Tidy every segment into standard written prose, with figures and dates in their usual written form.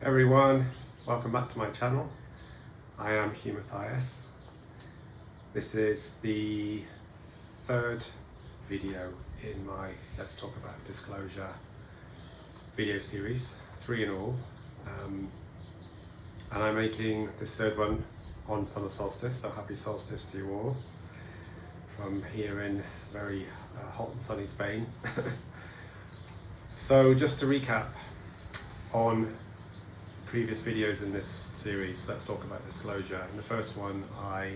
Everyone, welcome back to my channel. I am Hugh Matthias. This is the third video in my Let's Talk About Disclosure video series, 3 in all. And I'm making this third one on summer solstice, so happy solstice to you all from here in very hot and sunny Spain. So just to recap on previous videos in this series, Let's Talk About Disclosure. In the first one, I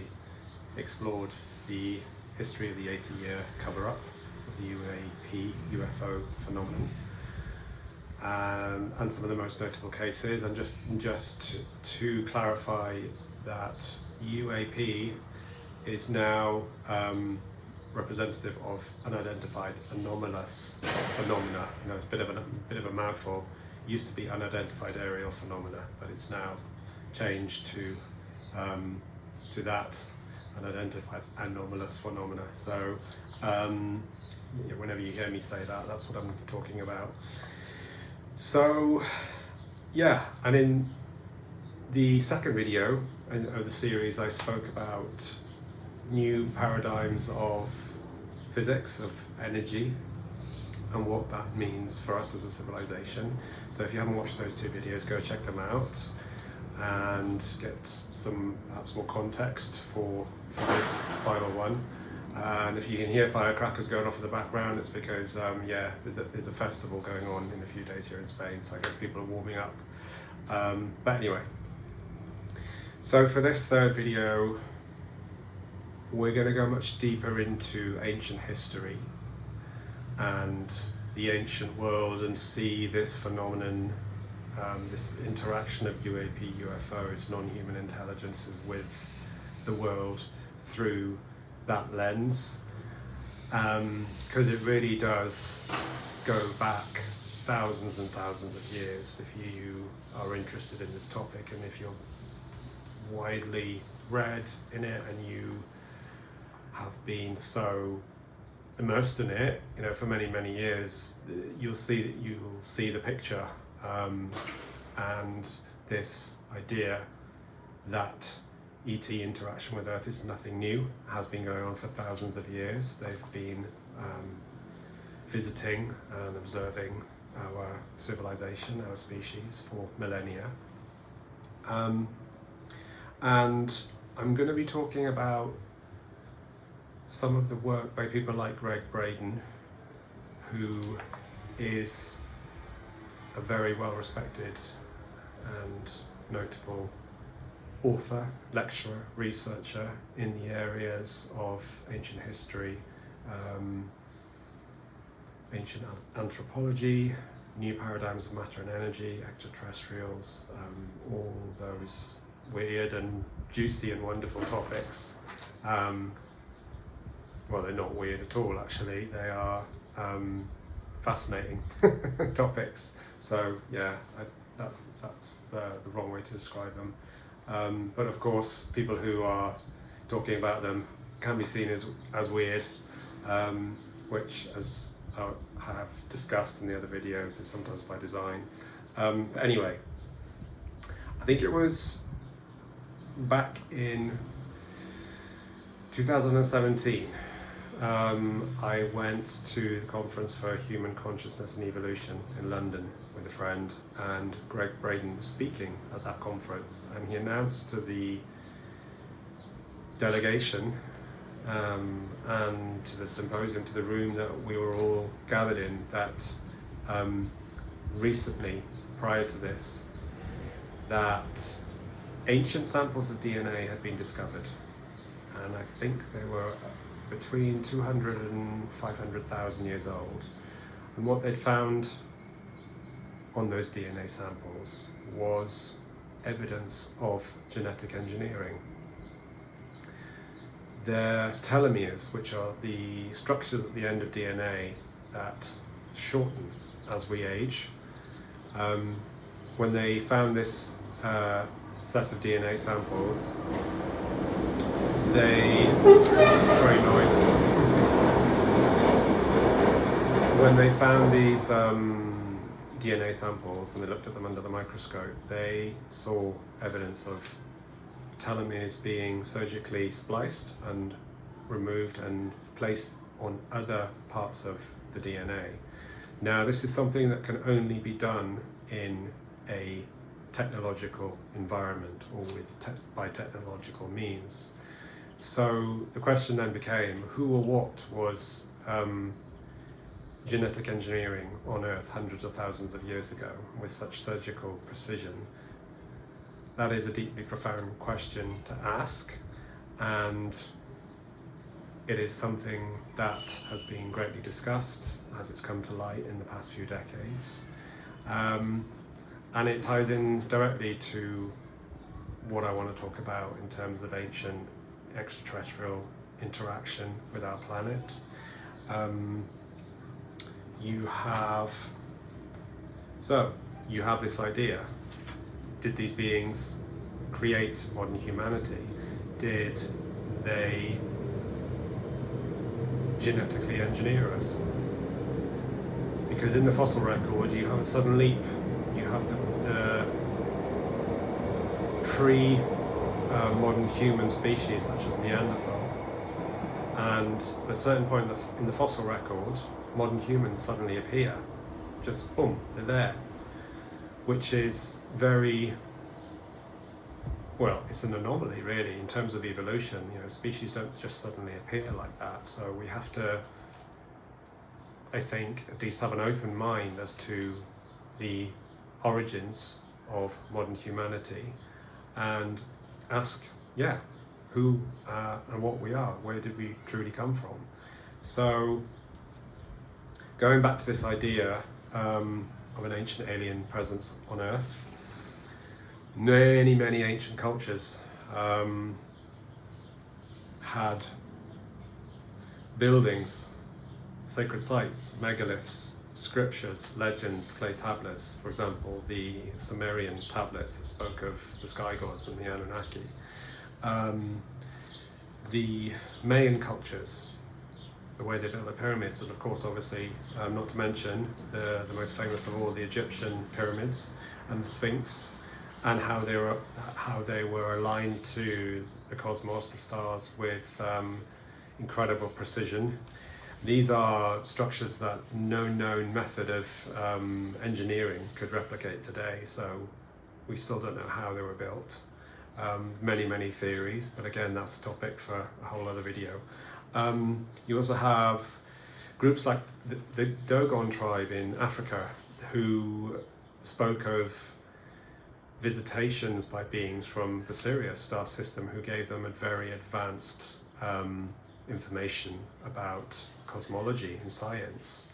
explored the history of the 80-year cover-up of the UFO phenomenon, and some of the most notable cases. And just to clarify that UAP is now representative of unidentified anomalous phenomena. You know, it's a bit of a mouthful. It used to be unidentified aerial phenomena, but it's now changed to that unidentified anomalous phenomena. So whenever you hear me say that, that's what I'm talking about. So yeah, and in the second video of the series, I spoke about new paradigms of physics, of energy, and what that means for us as a civilization. So if you haven't watched those two videos, go check them out and get some perhaps more context for this final one. And if you can hear firecrackers going off in the background, it's because there's a festival going on in a few days here in Spain, so I guess people are warming up. But anyway, so for this third video, we're going to go much deeper into ancient history and the ancient world, and see this phenomenon, this interaction of UAP, UFOs, non-human intelligences with the world through that lens, because it really does go back thousands and thousands of years if you are interested in this topic, and if you're widely read in it and you have been so immersed in it, you know, for many years, you'll see the picture, and this idea that ET interaction with Earth is nothing new, has been going on for thousands of years. They've been visiting and observing our civilization, our species, for millennia. And I'm going to be talking about some of the work by people like Greg Braden, who is a very well-respected and notable author, lecturer, researcher in the areas of ancient history, ancient anthropology, new paradigms of matter and energy, extraterrestrials, all those weird and juicy and wonderful topics. Well, they're not weird at all, actually. They are fascinating topics. So yeah, that's the wrong way to describe them. But of course, people who are talking about them can be seen as weird, which, as I have discussed in the other videos, is sometimes by design. But anyway, I think it was back in 2017. I went to the conference for Human Consciousness and Evolution in London with a friend, and Greg Braden was speaking at that conference, and he announced to the delegation and to the symposium, to the room that we were all gathered in, that recently, prior to this, that ancient samples of DNA had been discovered, and I think they were between 200 and 500,000 years old. And what they'd found on those DNA samples was evidence of genetic engineering. Their telomeres, which are the structures at the end of DNA that shorten as we age, when they found this set of DNA samples, very noise. When they found these DNA samples and they looked at them under the microscope, they saw evidence of telomeres being surgically spliced and removed and placed on other parts of the DNA. Now, this is something that can only be done in a technological environment or by technological means. So the question then became, who or what was genetic engineering on Earth hundreds of thousands of years ago with such surgical precision? That is a deeply profound question to ask, and it is something that has been greatly discussed as it's come to light in the past few decades. And it ties in directly to what I want to talk about in terms of ancient extraterrestrial interaction with our planet. You have this idea. Did these beings create modern humanity? Did they genetically engineer us? Because in the fossil record you have a sudden leap. You have the pre-modern human species such as Neanderthal, and at a certain point in the fossil record, modern humans suddenly appear. Just boom, they're there. Which is very, well, it's an anomaly really in terms of evolution. You know, species don't just suddenly appear like that. So we have to, I think, at least have an open mind as to the origins of modern humanity and ask, who and what we are. Where did we truly come from? So going back to this idea of an ancient alien presence on Earth, many ancient cultures had buildings, sacred sites, megaliths, scriptures, legends, clay tablets. For example, the Sumerian tablets that spoke of the sky gods and the Anunnaki. The Mayan cultures, the way they built the pyramids, and of course, obviously, not to mention the most famous of all, the Egyptian pyramids and the Sphinx, and how they were aligned to the cosmos, the stars, with incredible precision. These are structures that no known method of engineering could replicate today, so we still don't know how they were built. Many theories, but again, that's a topic for a whole other video. You also have groups like the Dogon tribe in Africa, who spoke of visitations by beings from the Sirius star system, who gave them a very advanced information about cosmology and science,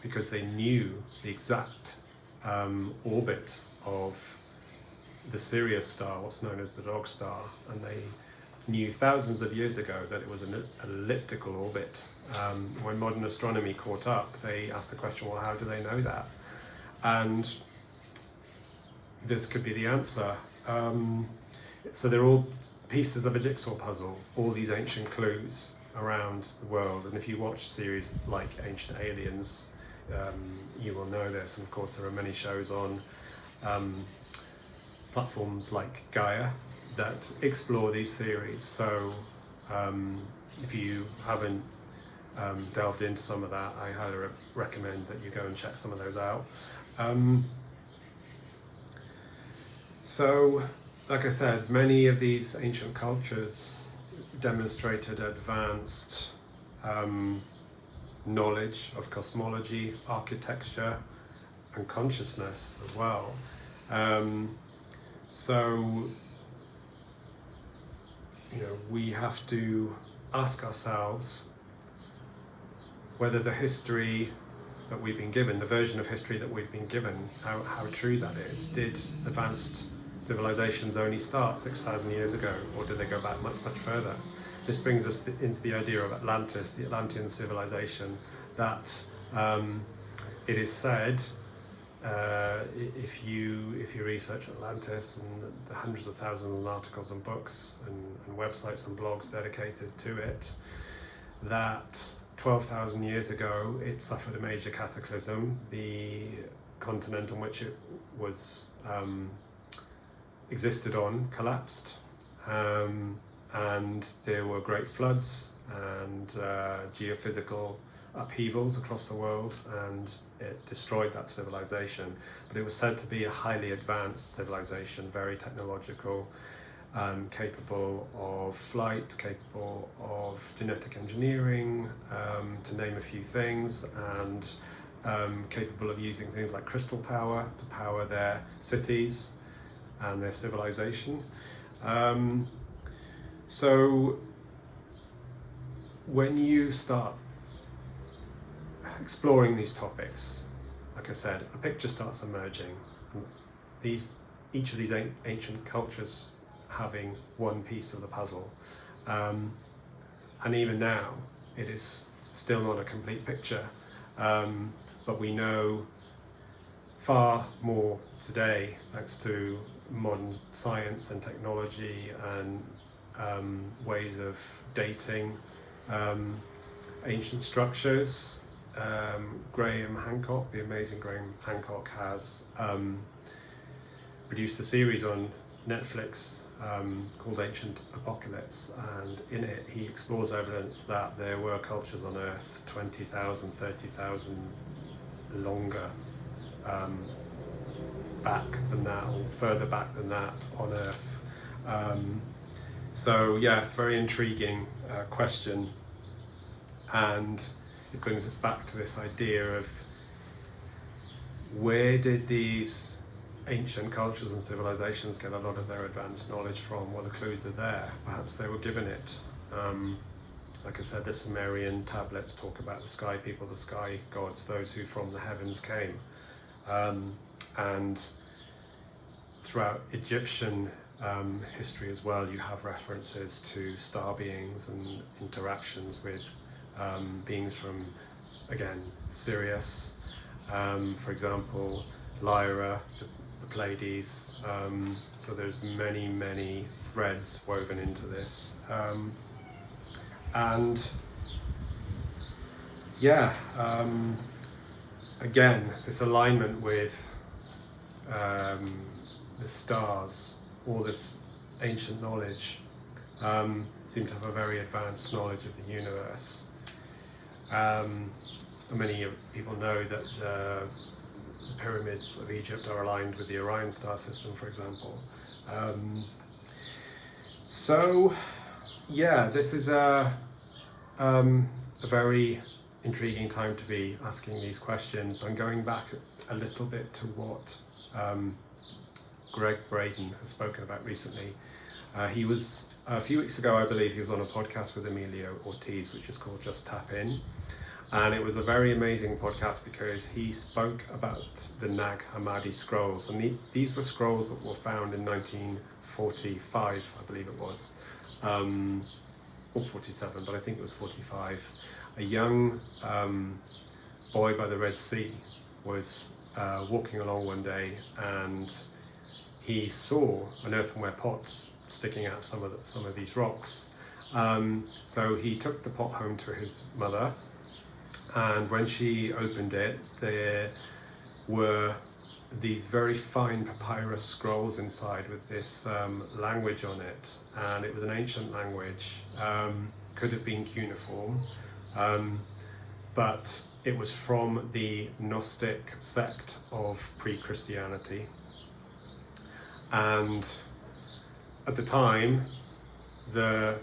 because they knew the exact orbit of the Sirius star, what's known as the dog star, and they knew thousands of years ago that it was an elliptical orbit. When modern astronomy caught up, they asked the question, well, how do they know that? And this could be the answer. So they're all pieces of a jigsaw puzzle, all these ancient clues around the world. And if you watch series like Ancient Aliens, you will know this. And of course, there are many shows on platforms like Gaia that explore these theories. So if you haven't delved into some of that, I highly recommend that you go and check some of those out. So, like I said, many of these ancient cultures demonstrated advanced knowledge of cosmology, architecture, and consciousness as well. So, we have to ask ourselves whether the history that we've been given, the version of history that we've been given, how true that is. Did advanced civilizations only start 6,000 years ago, or did they go back much further? This brings us into the idea of Atlantis, the Atlantean civilization, that it is said, if you research Atlantis and the hundreds of thousands of articles and books and websites and blogs dedicated to it, that 12,000 years ago, it suffered a major cataclysm. The continent on which it was existed on collapsed, and there were great floods and geophysical upheavals across the world, and it destroyed that civilization. But it was said to be a highly advanced civilization, very technological, capable of flight, capable of genetic engineering, to name a few things, and capable of using things like crystal power to power their cities and their civilization. So when you start exploring these topics, like I said, a picture starts emerging. Each of these ancient cultures having one piece of the puzzle, and even now it is still not a complete picture, but we know far more today thanks to modern science and technology and ways of dating ancient structures. Graham Hancock, the amazing Graham Hancock, has produced a series on Netflix called Ancient Apocalypse, and in it he explores evidence that there were cultures on Earth 20,000, 30,000 longer back than that, or further back than that on Earth. So yeah, it's a very intriguing question, and it brings us back to this idea of where did these ancient cultures and civilizations get a lot of their advanced knowledge from? Well, the clues are there. Perhaps they were given it. Like I said, the Sumerian tablets talk about the sky people, the sky gods, those who from the heavens came. And throughout Egyptian history as well, you have references to star beings and interactions with beings from, again, Sirius, for example, Lyra, the Pleiades. So there's many threads woven into this, and yeah, again, this alignment with the stars, all this ancient knowledge, seem to have a very advanced knowledge of the universe. Many people know that the pyramids of Egypt are aligned with the Orion star system, for example. So yeah, this is a very intriguing time to be asking these questions. I'm going back a little bit to what Greg Braden has spoken about recently. He was, a few weeks ago, I believe, he was on a podcast with Emilio Ortiz, which is called Just Tap In. And it was a very amazing podcast because he spoke about the Nag Hammadi scrolls. And these were scrolls that were found in 1945, I believe it was, or 47, but I think it was 45. A young boy by the Red Sea was walking along one day, and he saw an earthenware pot sticking out some of these rocks. So he took the pot home to his mother, and when she opened it, there were these very fine papyrus scrolls inside with this language on it, and it was an ancient language. Could have been cuneiform, but it was from the Gnostic sect of pre-Christianity. And at the time, the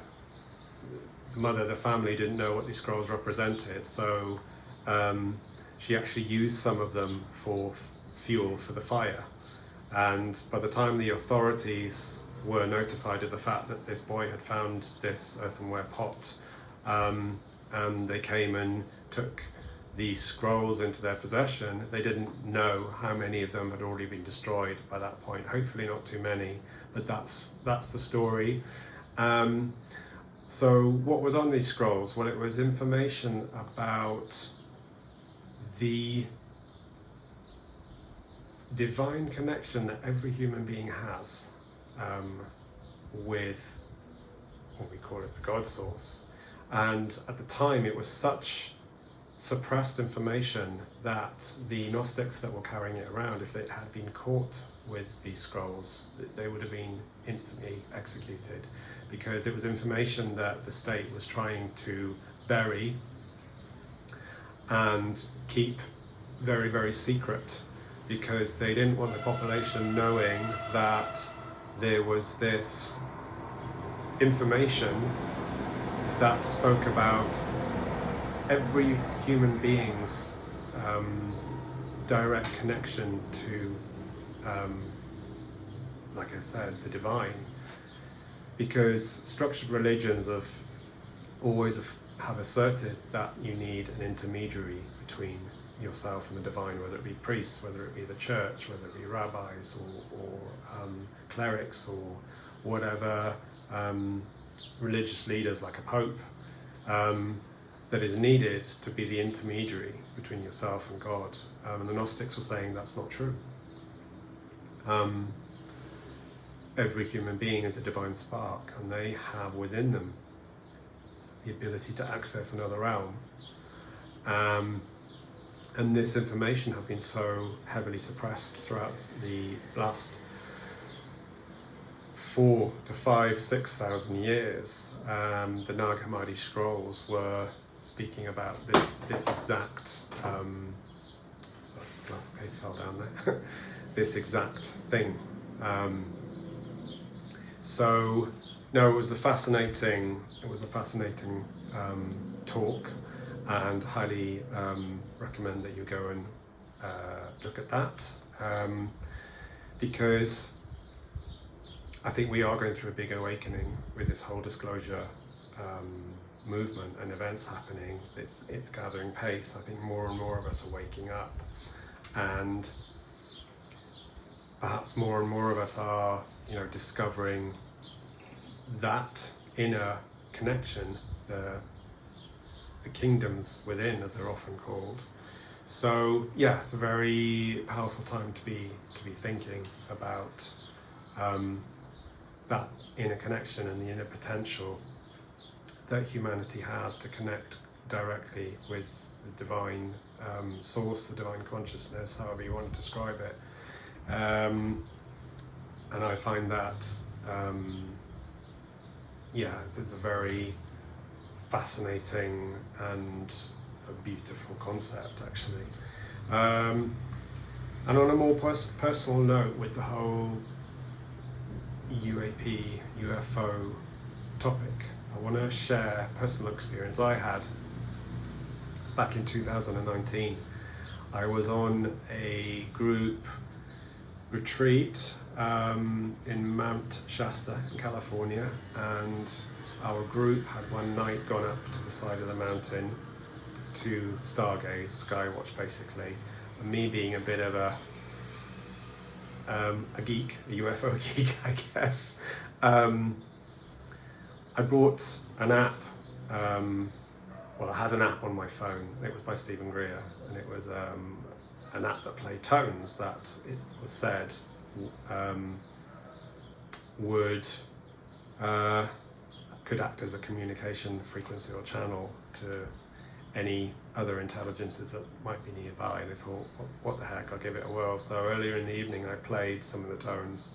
mother, the family, didn't know what these scrolls represented, so she actually used some of them for fuel for the fire. And by the time the authorities were notified of the fact that this boy had found this earthenware pot, and they came and took these scrolls into their possession, they didn't know how many of them had already been destroyed by that point. Hopefully not too many, but that's the story. So what was on these scrolls? Well, it was information about the divine connection that every human being has with what we call it the God source. And at the time, it was such suppressed information that the Gnostics that were carrying it around, if they had been caught with these scrolls, they would have been instantly executed, because it was information that the state was trying to bury and keep very, very secret, because they didn't want the population knowing that there was this information that spoke about every human being's direct connection to, like I said, the divine. Because structured religions have always have asserted that you need an intermediary between yourself and the divine, whether it be priests, whether it be the church, whether it be rabbis or clerics, or whatever religious leaders like a pope, that is needed to be the intermediary between yourself and God. And the Gnostics were saying that's not true. Every human being is a divine spark, and they have within them the ability to access another realm. And this information has been so heavily suppressed throughout the last 4,000 to 5,000, 6,000 years. The Nag Hammadi scrolls were speaking about this exact, sorry, glass case fell down there, this exact thing. So no, it was a fascinating talk, and highly recommend that you go and look at that, because I think we are going through a big awakening with this whole disclosure movement and events happening. It's gathering pace. I think more and more of us are waking up, and perhaps more and more of us are, discovering that inner connection, the kingdoms within, as they're often called. So yeah, it's a very powerful time to be thinking about that inner connection and the inner potential that humanity has to connect directly with the divine source, the divine consciousness, however you want to describe it. And I find that it's a very fascinating and a beautiful concept, actually. And on a more personal note, with the whole UAP, UFO topic, I want to share a personal experience I had back in 2019. I was on a group retreat in Mount Shasta in California, and our group had one night gone up to the side of the mountain to stargaze, skywatch basically. And me being a bit of a geek, a UFO geek, I guess, I brought an app. I had an app on my phone. It was by Stephen Greer, and it was an app that played tones that it was said could act as a communication frequency or channel to any other intelligences that might be nearby. And I thought, what the heck, I'll give it a whirl. So earlier in the evening I played some of the tones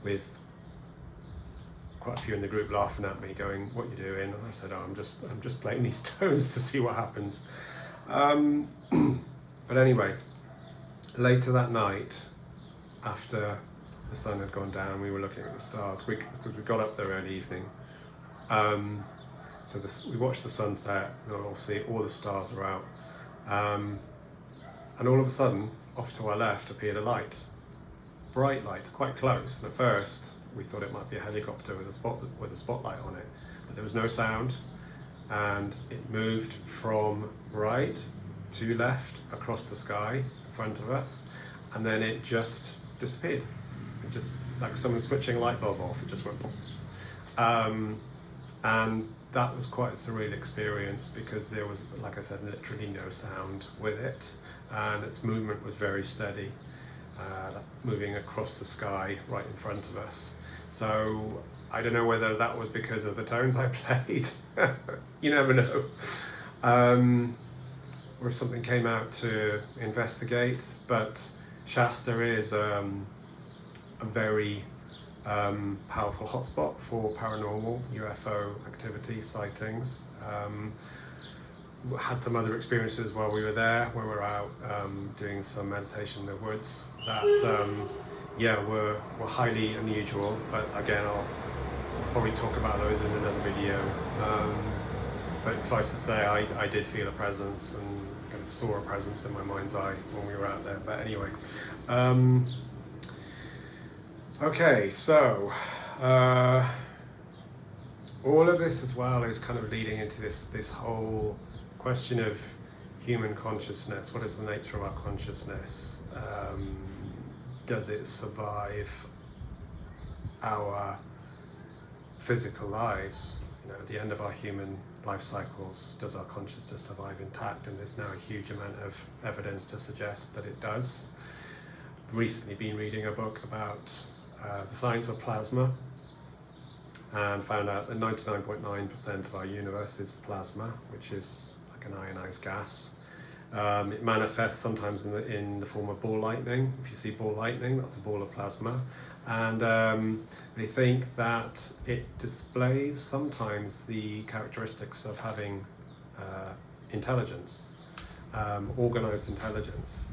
with quite a few in the group laughing at me, going, "What are you doing?" And I said, "Oh, I'm just playing these tones to see what happens." But anyway, later that night, after the sun had gone down, we were looking at the stars, because we got up there early evening. So we watched the sunset, and obviously all the stars were out. And all of a sudden, off to our left appeared a light, bright light, quite close. And at first, we thought it might be a helicopter with a spotlight on it, but there was no sound, and it moved from right to left across the sky in front of us, and then it just disappeared. It just, like someone switching a light bulb off, it just went boom. And that was quite a surreal experience, because there was, like I said, literally no sound with it, and its movement was very steady, moving across the sky right in front of us. So I don't know whether that was because of the tones I played. You never know. Or if something came out to investigate. But Shasta is a very powerful hotspot for paranormal UFO activity sightings. Had some other experiences while we were there, where we were out doing some meditation in the woods that were highly unusual. But again, I'll probably talk about those in another video. But suffice to say, I did feel a presence and kind of saw a presence in my mind's eye when we were out there. But anyway, okay, so all of this as well is kind of leading into this whole question of human consciousness. What is the nature of our consciousness? Does it survive our physical lives? You know, at the end of our human life cycles, does our consciousness survive intact? And there's now a huge amount of evidence to suggest that it does. I've recently been reading a book about the science of plasma, and found out that 99.9% of our universe is plasma, which is like an ionized gas. It manifests sometimes in the form of ball lightning. If you see ball lightning, that's a ball of plasma. And they think that it displays sometimes the characteristics of having intelligence, organized intelligence.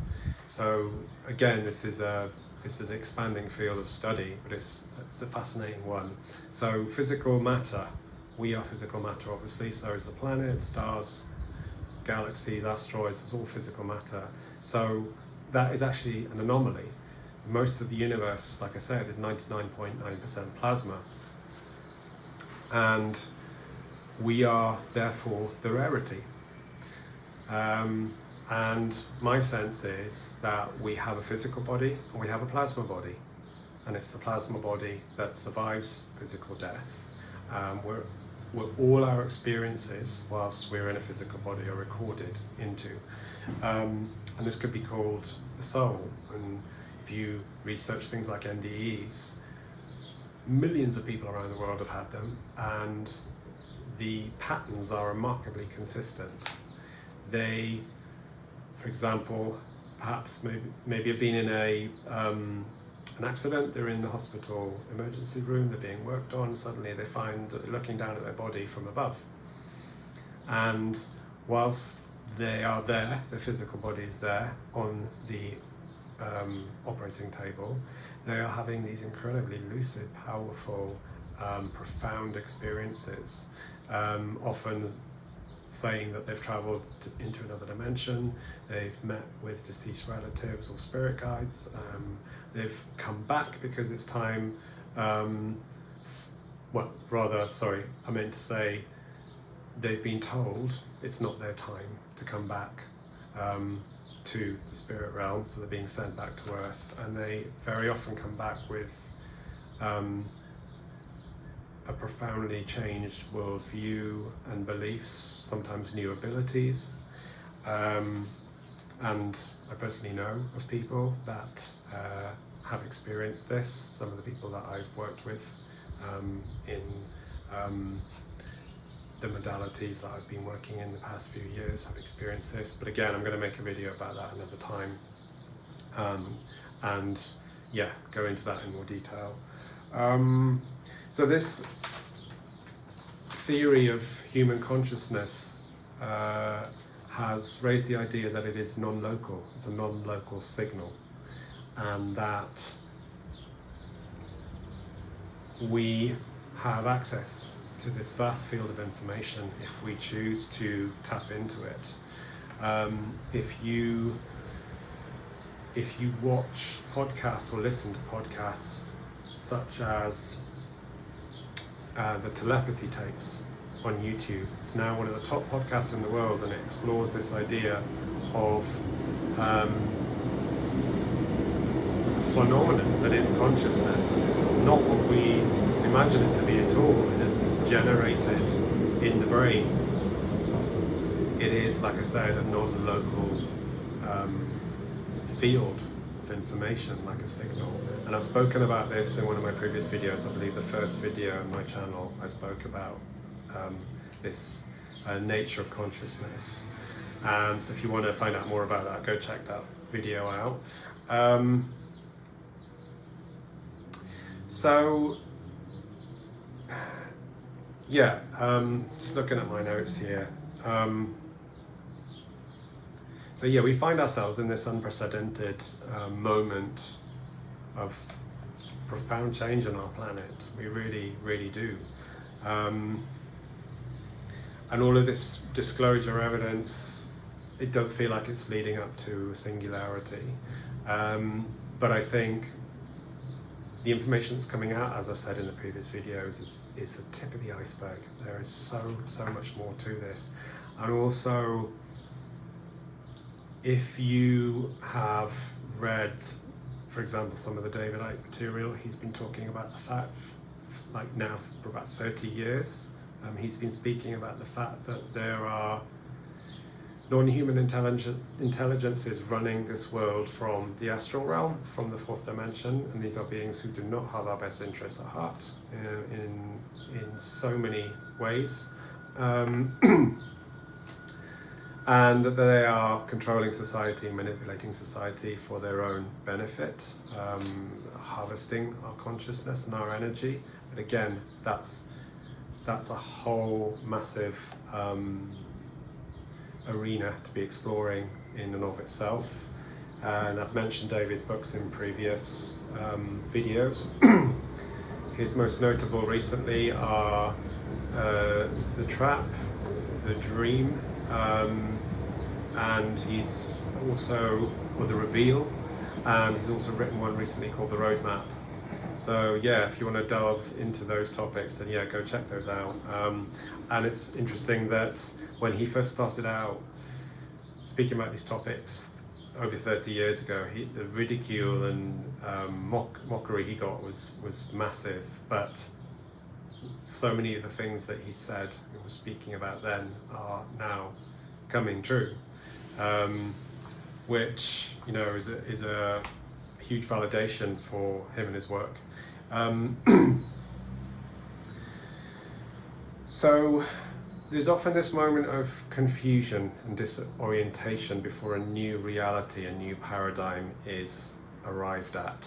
So again, this is an expanding field of study, but it's a fascinating one. So physical matter, we are physical matter obviously, so is the planet, stars, galaxies, asteroids, it's all physical matter. So that is actually an anomaly. Most of the universe, like I said, is 99.9% plasma. And we are therefore the rarity. And my sense is that we have a physical body and we have a plasma body. And it's the plasma body that survives physical death. Where all our experiences whilst we're in a physical body are recorded into. And this could be called the soul. And if you research things like NDEs, millions of people around the world have had them, and the patterns are remarkably consistent. They, for example, perhaps maybe have been in an accident, they're in the hospital emergency room, they're being worked on, suddenly they find that they're looking down at their body from above. And whilst they are there, their physical body is there on the operating table, they are having these incredibly lucid, powerful, profound experiences, often saying that they've travelled into another dimension, they've met with deceased relatives or spirit guides, they've come back because it's time, I meant to say they've been told it's not their time to come back to the spirit realm, so they're being sent back to Earth, and they very often come back with a profoundly changed worldview and beliefs, sometimes new abilities. And I personally know of people that have experienced this. Some of the people that I've worked with in the modalities that I've been working in the past few years have experienced this. But again, I'm going to make a video about that another time. And yeah, go into that in more detail. So this theory of human consciousness has raised the idea that it is non-local. It's a non-local signal, and that we have access to this vast field of information if we choose to tap into it. If you watch podcasts or listen to podcasts such as the telepathy tapes on YouTube, it's now one of the top podcasts in the world, and it explores this idea of the phenomenon that is consciousness. And it's not what we imagine it to be at all. It is generated in the brain. It is, like I said, a non-local field of information, like a signal. And I've spoken about this in one of my previous videos. I believe the first video on my channel, I spoke about this nature of consciousness. So if you want to find out more about that, go check that video out. Just looking at my notes here. So yeah, we find ourselves in this unprecedented moment of profound change on our planet. We really, really do. And all of this disclosure evidence, it does feel like it's leading up to singularity. But I think the information that's coming out, as I've said in the previous videos, is the tip of the iceberg. There is so much more to this. And also, if you have read, for example, some of the David Icke material, he's been talking about the fact, like now for about 30 years, he's been speaking about the fact that there are non-human intelligences running this world from the astral realm, from the fourth dimension, and these are beings who do not have our best interests at heart in so many ways. And they are controlling society, manipulating society for their own benefit, harvesting our consciousness and our energy. But again, that's a whole massive arena to be exploring in and of itself. And I've mentioned David's books in previous videos. His most notable recently are The Trap, The Dream, and he's also, or The Reveal, and he's also written one recently called The Roadmap. So yeah, if you want to delve into those topics, then yeah, go check those out. And it's interesting that when he first started out speaking about these topics over 30 years ago, the ridicule and mockery he got was massive, but so many of the things that he said and was speaking about then are now coming true, which, you know, is a huge validation for him and his work. So there's often this moment of confusion and disorientation before a new reality, a new paradigm is arrived at.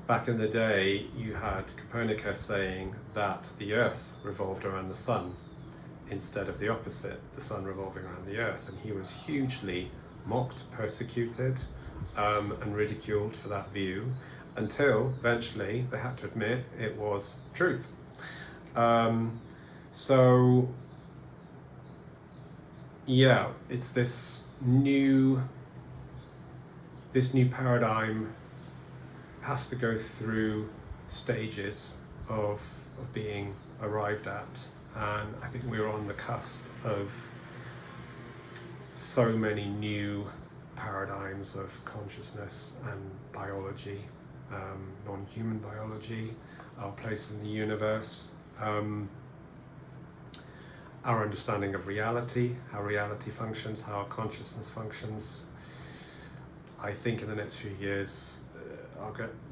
Back in the day, you had Copernicus saying that the Earth revolved around the Sun instead of the opposite, the Sun revolving around the Earth, and he was hugely mocked, persecuted, and ridiculed for that view, until eventually they had to admit it was truth. So yeah, it's this new paradigm has to go through stages of being arrived at, and I think we're on the cusp of so many new paradigms of consciousness and biology, non-human biology, our place in the universe, our understanding of reality, how reality functions, how our consciousness functions. I think in the next few years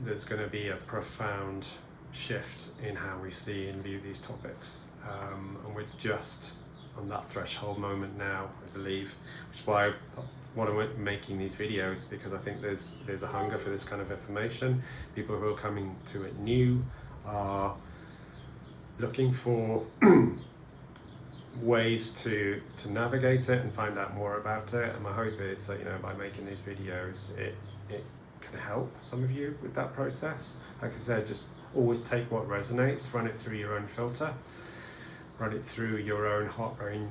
there's going to be a profound shift in how we see and view these topics, and we're just on that threshold moment now, I believe, which is why I'm making these videos, because I think there's a hunger for this kind of information. People who are coming to it new are looking for ways to navigate it and find out more about it, and my hope is that, you know, by making these videos it can help some of you with that process. Like I said, just always take what resonates, run it through your own filter, run it through your own heart-brain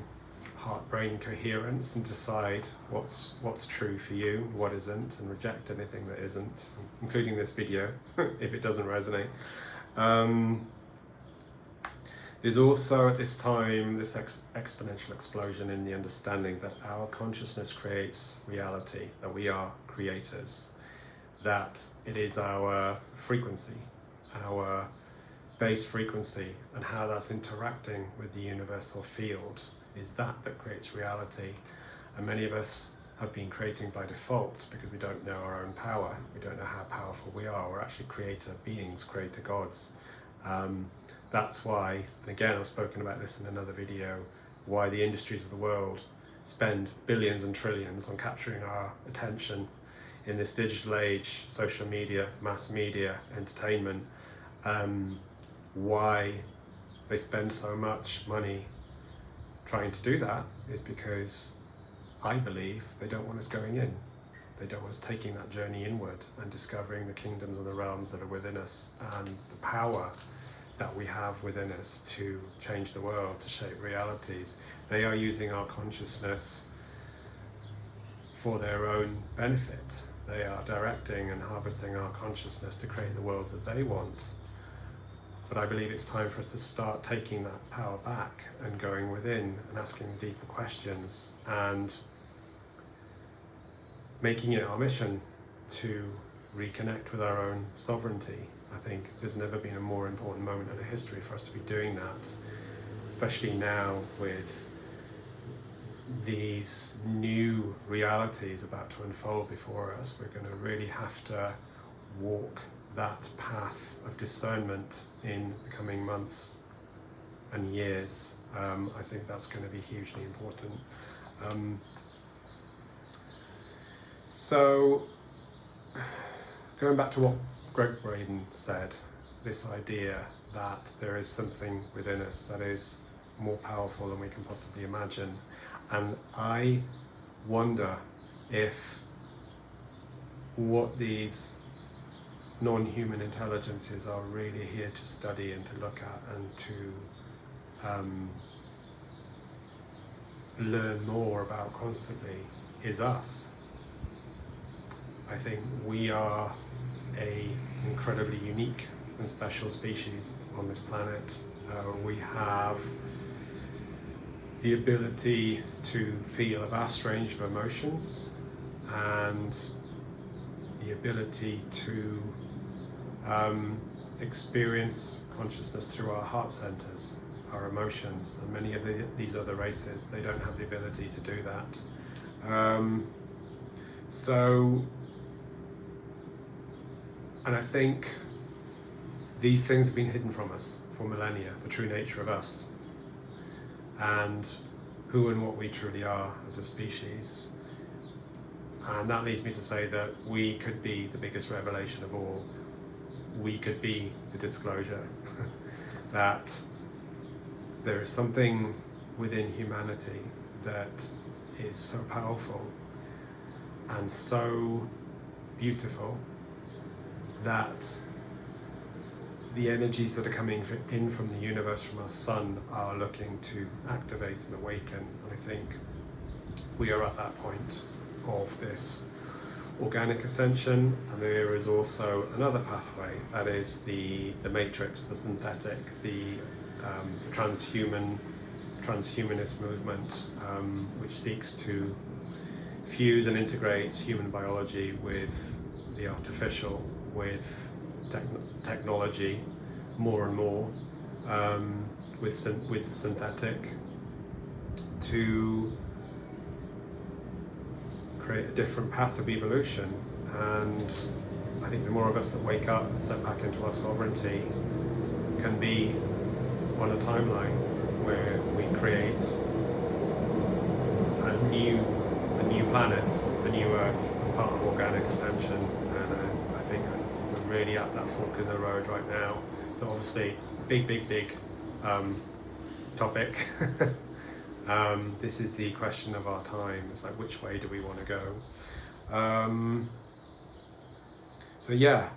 coherence, and decide what's true for you, what isn't, and reject anything that isn't, including this video if it doesn't resonate. There's also at this time this exponential explosion in the understanding that our consciousness creates reality, that we are creators, that it is our frequency, our base frequency, and how that's interacting with the universal field is that creates reality. And many of us have been creating by default because we don't know our own power. We don't know how powerful we are. We're actually creator beings, creator gods. That's why, and again, I've spoken about this in another video, why the industries of the world spend billions and trillions on capturing our attention in this digital age, social media, mass media, entertainment. Why they spend so much money trying to do that is because I believe they don't want us going in. They don't want us taking that journey inward and discovering the kingdoms and the realms that are within us and the power that we have within us to change the world, to shape realities. They are using our consciousness for their own benefit. They are directing and harvesting our consciousness to create the world that they want. But I believe it's time for us to start taking that power back and going within and asking deeper questions and making it our mission to reconnect with our own sovereignty. I think there's never been a more important moment in history for us to be doing that, especially now with these new realities about to unfold before us. We're going to really have to walk that path of discernment in the coming months and years. I think that's going to be hugely important. So going back to what Greg Braden said, this idea that there is something within us that is more powerful than we can possibly imagine. And I wonder if what these non-human intelligences are really here to study and to look at and to learn more about constantly is us. I think we are an incredibly unique and special species on this planet. We have the ability to feel a vast range of emotions and the ability to experience consciousness through our heart centers, our emotions, and many of these other races, they don't have the ability to do that. And I think these things have been hidden from us for millennia, the true nature of us, and who and what we truly are as a species. And that leads me to say that we could be the biggest revelation of all. We could be the disclosure that there is something within humanity that is so powerful and so beautiful that the energies that are coming in from the universe, from our sun, are looking to activate and awaken. And I think we are at that point of this organic ascension, and there is also another pathway, that is the matrix, the synthetic, the transhumanist movement, which seeks to fuse and integrate human biology with the artificial, with technology more and more, with synthetic, to create a different path of evolution. And I think the more of us that wake up and step back into our sovereignty can be on a timeline where we create a new planet, a new Earth, as part of organic ascension. And I think we're really at that fork in the road right now. So obviously, big topic. This is the question of our time. It's like, which way do we want to go? So yeah,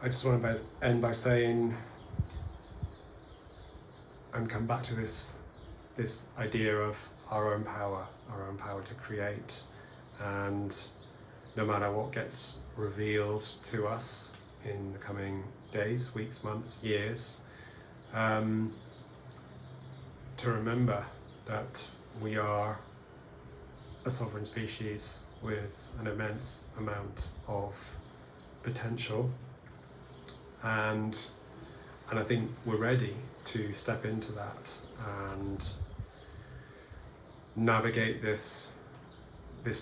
I just want to end by saying, and come back to this idea of our own power to create. And no matter what gets revealed to us in the coming days, weeks, months, years, to remember that we are a sovereign species with an immense amount of potential, and I think we're ready to step into that and navigate this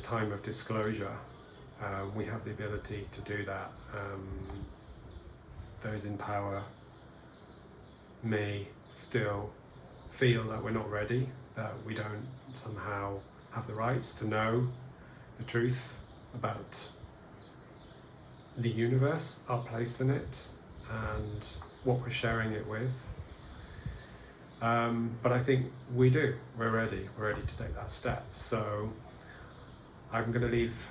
time of disclosure, we have the ability to do that. Those in power may still feel that we're not ready, that we don't somehow have the rights to know the truth about the universe, our place in it, and what we're sharing it with. But I think we do. We're ready to take that step. So I'm going to leave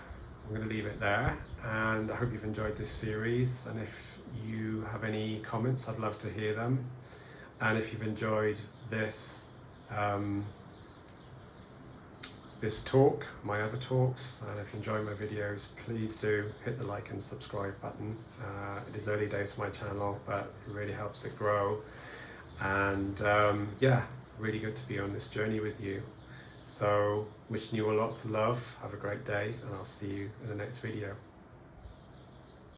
it there, and I hope you've enjoyed this series. And if you have any comments, I'd love to hear them. And if you've enjoyed this this talk, my other talks, and if you enjoy my videos, please do hit the like and subscribe button. It is early days for my channel, but it really helps it grow. And yeah, really good to be on this journey with you. So wishing you all lots of love, have a great day, and I'll see you in the next video.